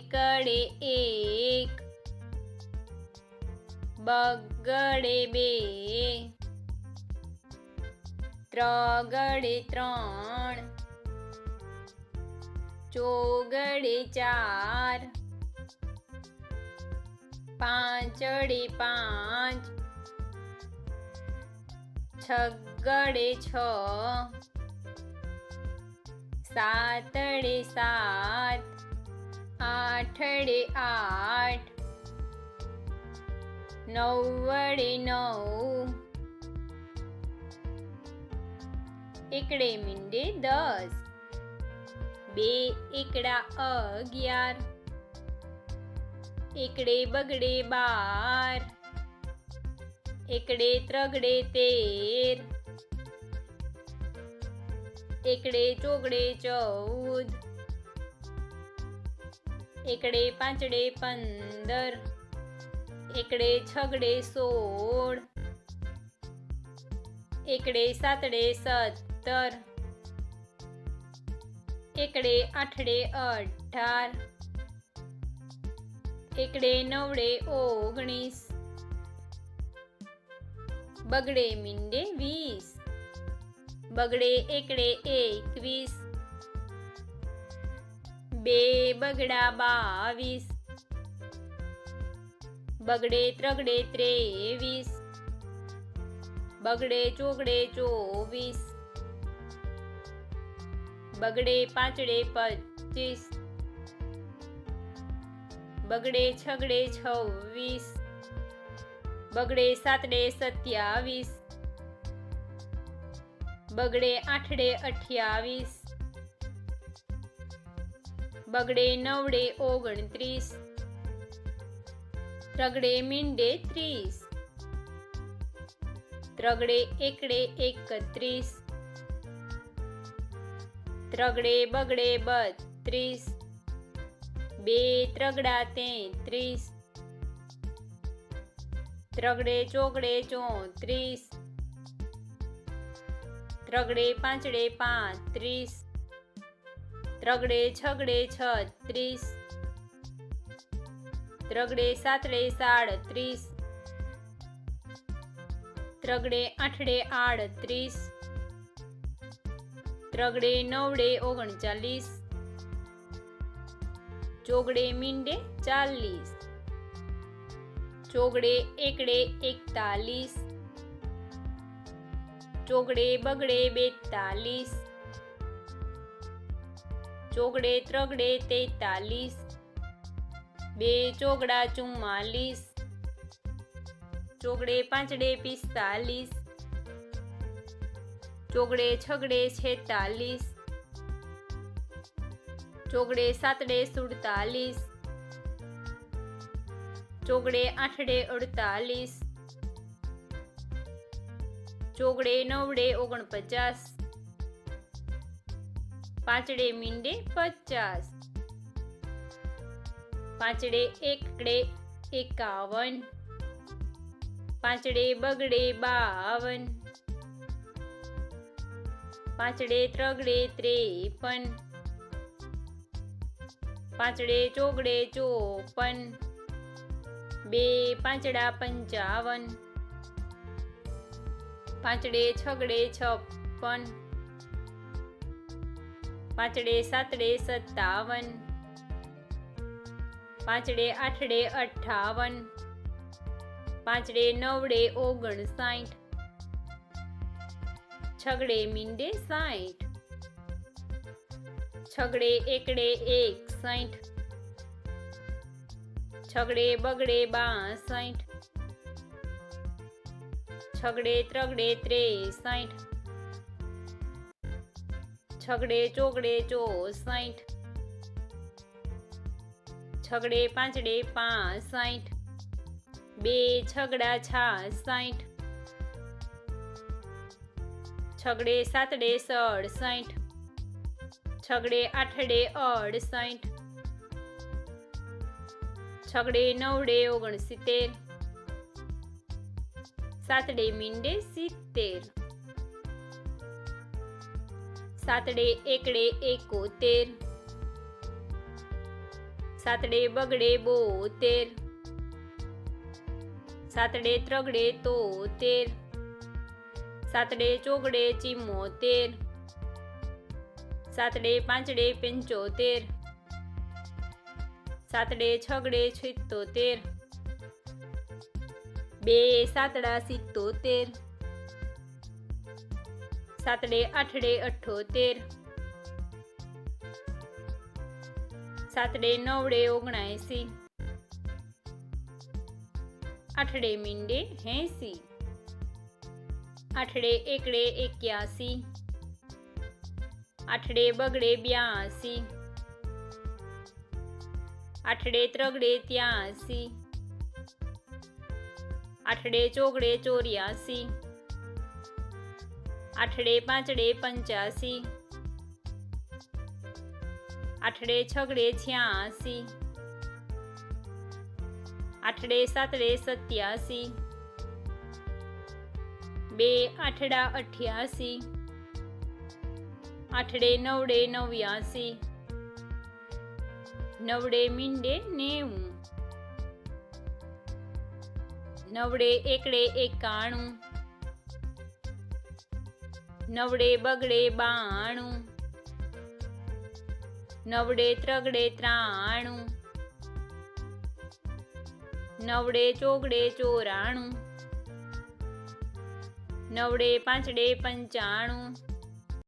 એકડે એક, બગડે બે, ત્રગડે ત્રણ, ચોગડે ચાર, પાંચડે પાંચ, છગડે છ, સાતડે સાત, આઠડે આઠ, નવડે નવ, એકડે મીંડે 10, બે એકડા 11, એકડે બગડે 12, એકડે ત્રગડે 13, એકડે ચોગડે 14, એકડે પાંચડે 15, એકડે છગડે 16, એકડે સાતડે 17, એકડે આઠડે 18, એકડે નવડે 19, બગડે મીંડે 20, બગડે એકડે 21, બે બગડા 22, બગડે ત્રગડે 23, બગડે ચોગડે 24, બગડે પાંચડે 25, બગડે છગડે 26, બગડે સાતડે 27, બગડે આઠડે 28, બગડે નવડે 29, ત્રગડે મીંડે 30, ત્રગડે એકડે 31, ત્રગડે બગડે 32, બે ત્રગડા 33, ત્રગડે ચોગડે 34, ત્રગડે પાંચડે 35, ત્રગડે છગડે 36, ત્રગડે સાતડે 37, ત્રગડે આઠડે 38, ત્રગડે નવડે 39, ચોગડે મીંડે 40, ચોગડે એકડે 41, ચોગડે બગડે 42, ચોગડે ત્રગડે 43, બે ચોગડા 44, ચોગડે પાંચડે 45, ચોગડે છગડે 46, ચોગડે સાતડે 47, ચોગડે આઠડે 48, ચોગડે નવડે 49, પાંચડે મીંડે 50, પાંચડે એકડે 51, પાંચડે બગડે 52, પાંચડે ત્રગડે 53, પાંચડે ચોગડે 54, બે પાંચડા 55, પાંચડે છગડે 56, પાંચડે સાતડે 57, પાંચડે આઠડે 58, પાંચડે નવડે 59, છગડે મીંડે 60, છગડે એકડે 61, છગડે બગડે 62, છગડે ત્રગડે 63, છગડે ચોગડે 64, છગડે પાંચડે 65, બે છગડા 66, છગડે સાતડે 67, છગડે આઠડે 68, છગડે નવડે 69, સાતડે મીંડે 70, સાતડે એકડે 71, સાતડે બગડે 72, સાતડે ત્રગડે 73, સાતડે ચોગડે 74, સાતડે પાંચડે 75, સાતડે છગડે 76, બે સાતડા 77, સાતડે આઠડે 78, સાતડે નવડે 79, આઠડે મીંડે 80, આઠડે એકડે 81, આઠડે બગડે 82, આઠડે ત્રગડે 83, આઠડે ચોગડે 84, આઠડે પાંચડે 85, આઠડે છગડે 86, આઠડે સાતડે 87, બે આઠડા 88, આઠડે નવડે 89, નવડે મીંડે 90, નવડે એકડે 91, નવડે બગડે 92, નવડે ત્રગડે 93, નવડે ચોગડે 94, નવડે પાંચડે 95,